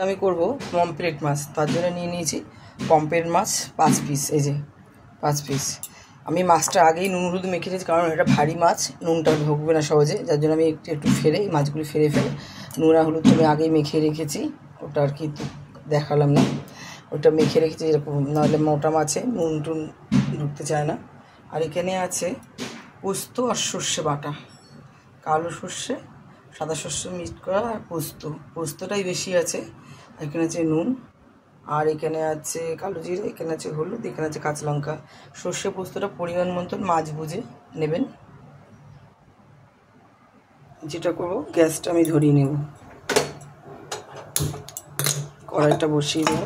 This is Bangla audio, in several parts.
আমি করব পমফ্রেট মাছ, তার জন্য নিয়ে নিয়েছি পমফ্রেট মাছ 5 পিস। এই যে 5 পিস। আমি মাছটা আগেই নুন হলুদ মেখে রেখেছি, কারণ এটা ভারী মাছ, নুনটা ঢুকবে না সহজে, যার জন্য আমি একটু ফেলে মাছগুলি ফেলে নুন আর হলুদ আমি আগেই মেখে রেখেছি। ওটা আর কি দেখালাম না, ওটা মেখে রেখেছি এরকম, নাহলে মোটা মাছে নুন টুন ঢুকতে চায় না। আর এখানে আছে পোস্ত আর সর্ষে বাটা, কালো সর্ষে সাদা সর্ষে মিক্স করা আর পোস্তটাই বেশি আছে। এখানে আছে নুন, আর এখানে আছে কালো জিরে, এখানে আছে হলুদ, এখানে আছে কাঁচা লঙ্কা। সর্ষে পোস্তটা পরিমাণ মতন মাছ বুঝে নেবেন। যেটা করবো, গ্যাসটা আমি ধরিয়ে নেব, কড়াইটা বসিয়ে দেব।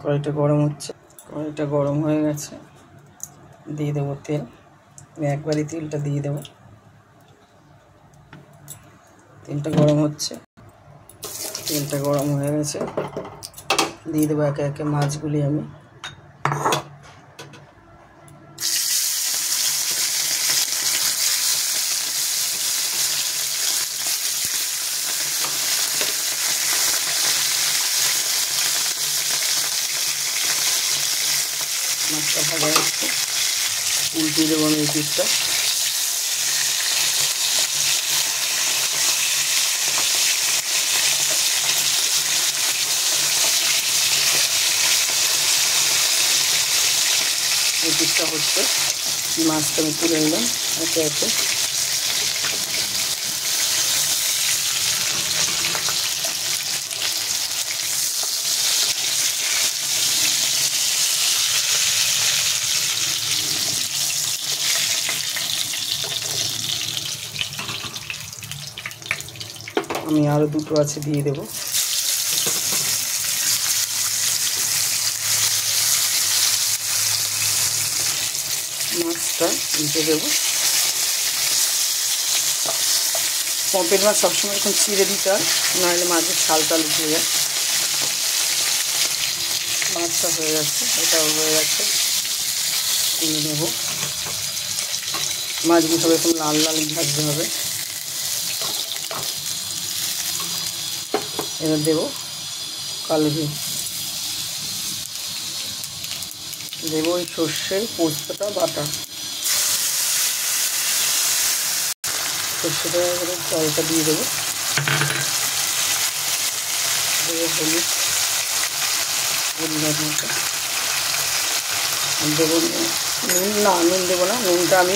কড়াইটা গরম হচ্ছে, কড়াইটা গরম হয়ে গেছে, দিয়ে দেবো তেল। আমি একবারই তেলটা দিয়ে দেবো। তেলটা গরম হচ্ছে, তেলটা গরম হয়ে গেছে, দিয়ে দেবো একে একে মাছগুলি। আমি মাছটা ভাজা হচ্ছে, উল্টিয়ে দেবো আমি এই পিসটা। এই পিসটা হচ্ছে, মাছটা আমি তুলে নিলাম একে একে। আমি আরও দুটো আছে, দিয়ে দেব। মাছটা উল্টে দেব। পমফ্রেট মাছ সবসময় এখন চিড়ে দিতে হয়, নাহলে মাছের ছাল টাল উঠে যায়। মাছটা হয়ে যাচ্ছে, এটাও হয়ে যাচ্ছে, তুলে নেব। মাছগুলো সব এরকম লাল লাল ভাজতে হবে। এবার দেবো কালো জিরে, দেবো ওই সর্ষে পোস্তটা বাটা, সর্ষেটা জলটা দিয়ে দেবো। দেবো হলুদ পরিমাণ মতো, দেবো নুন। না, নুন দেবো না, নুনটা আমি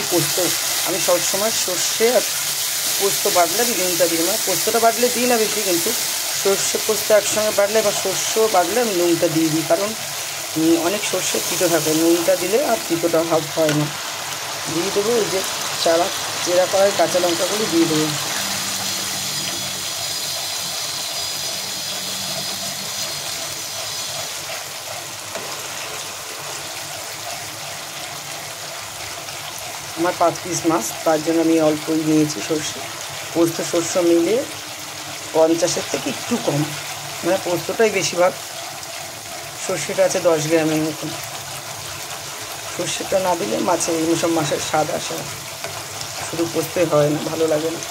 আমি সবসময় সর্ষে আর পোস্ত বাটলে নুনটা দিই না। পোস্তটা বাটলে দিই না বেশি, কিন্তু সর্ষে পোস্ত একসঙ্গে বাটলে বা সর্ষেও বাটলে আমি নুনটা দিয়ে দিই, কারণ অনেক সর্ষে তিতো থাকে, নুনটা দিলে আর তিতোটা ভাব হয় না। দিয়ে দেবো এই যে চেরা করা কাঁচা লঙ্কাগুলি দিয়ে দেবো। আমার 5 পিস মাছ, তার জন্য আমি অল্পই নিয়েছি সর্ষে। পোস্ত সর্ষে মিলে 50-এর থেকে একটু কম, মানে পোস্তটাই বেশিরভাগ, সর্ষেটা আছে 10 গ্রামের মতন। সর্ষেটা না দিলে মাছের সব মাছের স্বাদ আসে, শুধু পোস্তে হয় না, ভালো লাগে না।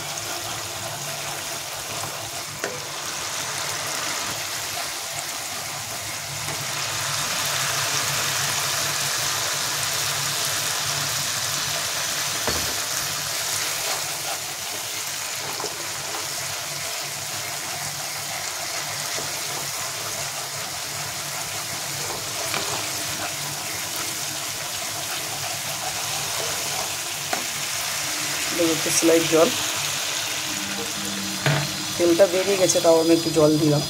একটু স্লাইড জল, তেলটা বেরিয়ে গেছে, তাও আমি একটু জল দিলাম।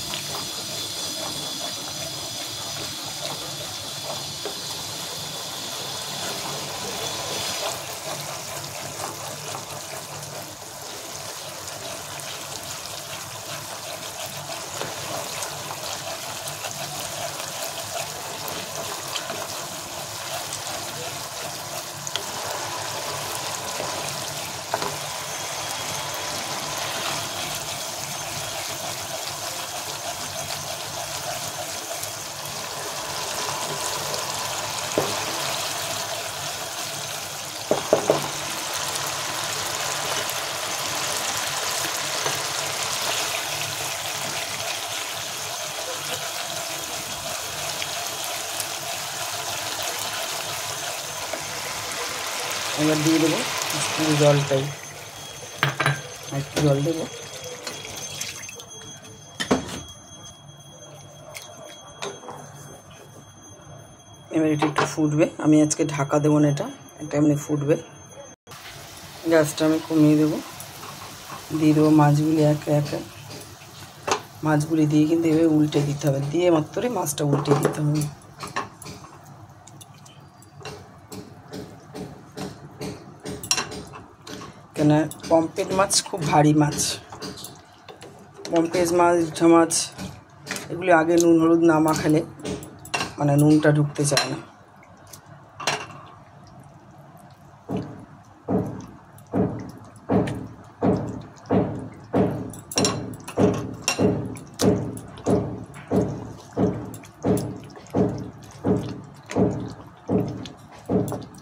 এবার দিয়ে দেবো পুরো জলটাই, একটু জল দেবো। এবার এটা একটু ফুটবে, আমি আজকে ঢাকা দেবো না, এটা এমনি ফুটবে। গ্যাসটা আমি কমিয়ে দেবো, দিয়ে দেবো মাছগুলি একে একে। মাছগুলি দিয়ে কিন্তু এভাবে উল্টে দিতে হবে, দিয়ে মাত্রই মাছটা উল্টে দিতে হবে। কেন পমফ্রেট মাছ খুব ভারী মাছ, পমফ্রেট মাছ, ঝা মাছ এগুলি আগে নুন হলুদ না মাখালে মানে নুনটা ঢুকতে চায় না।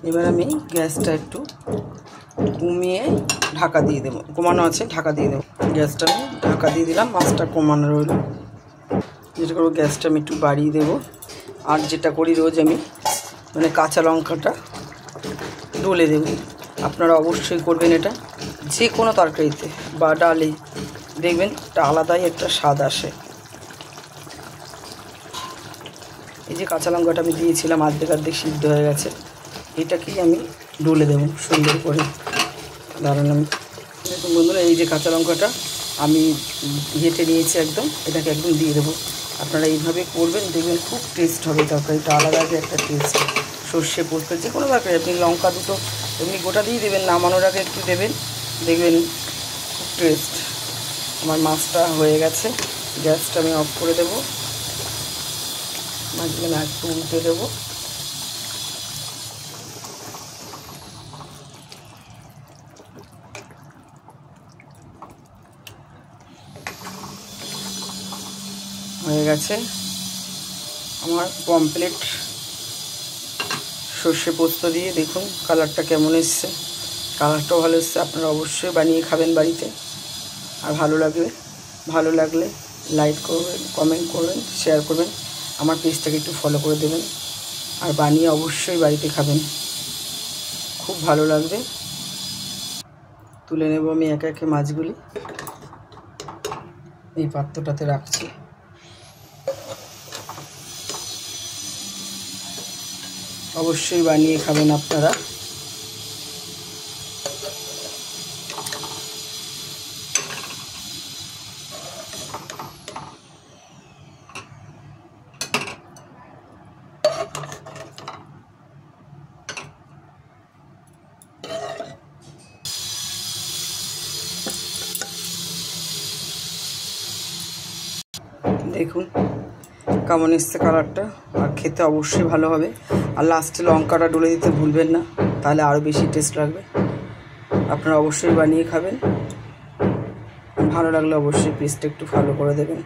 এবার আমি গ্যাসটা একটু কমিয়ে ঢাকা দিয়ে দেবো, কমানো আছে ঢাকা দিয়ে দেবো। গ্যাসটা আমি ঢাকা দিয়ে দিলাম, মাছটা কমানো রইল। যেটা করবো গ্যাসটা আমি একটু বাড়িয়ে দেবো। আর যেটা করি রোজ আমি মানে কাঁচা লঙ্কাটা ডলে দেবো। আপনারা অবশ্যই করবেন এটা, যে কোনো তরকারিতে বা ডালে, দেখবেন একটা আলাদাই একটা স্বাদ আসে। এই যে কাঁচা লঙ্কাটা আমি দিয়েছিলাম, অর্ধেক সিদ্ধ হয়ে গেছে, এটাকেই আমি ডলে দেবো সুন্দর করে। দাঁড়ান আমি দেখুন বন্ধুরা, এই যে কাঁচা লঙ্কাটা আমি ঘেটে নিয়েছি একদম, এটাকে একদম দিয়ে দেবো। আপনারা এইভাবে করবেন, দেখবেন খুব টেস্ট হবে তরকারিটা, আলাদা একটা টেস্ট। সর্ষে পোস্ত যে কোনো তরকারি আপনি লঙ্কা দুটো এমনি গোটা দিয়ে দেবেন, নামানোর আগে একটু দেবেন, দেখবেন খুব টেস্ট। আমার মাছটা হয়ে গেছে, গ্যাসটা আমি অফ করে দেবো। মাছগুলো একটু উল্টে দেবো। হয়ে গেছে আমার পমফ্রেট সর্ষে পোস্ত দিয়ে। দেখুন কালারটা কেমন এসছে, কালারটাও ভালো এসছে। আপনারা অবশ্যই বানিয়ে খাবেন বাড়িতে, আর ভালো লাগলে লাইক করবেন, কমেন্ট করবেন, শেয়ার করবেন, আমার পেজটাকে একটু ফলো করে দেবেন, আর বানিয়ে অবশ্যই বাড়িতে খাবেন, খুব ভালো লাগবে। তুলে নেব আমি একে একে মাছগুলি, এই পাত্রটাতে রাখছি। অবশ্যই বানিয়ে খাবেন আপনারা। দেখুন কেমন এসছে কালারটা, আর খেতে অবশ্যই ভালো হবে। আর লাস্টে লঙ্কাটা ডলে দিতে ভুলবেন না, তাহলে আরও বেশি টেস্ট লাগবে। আপনারা অবশ্যই বানিয়ে খাবেন, ভালো লাগলে অবশ্যই পেজটা একটু ফলো করে দেবেন।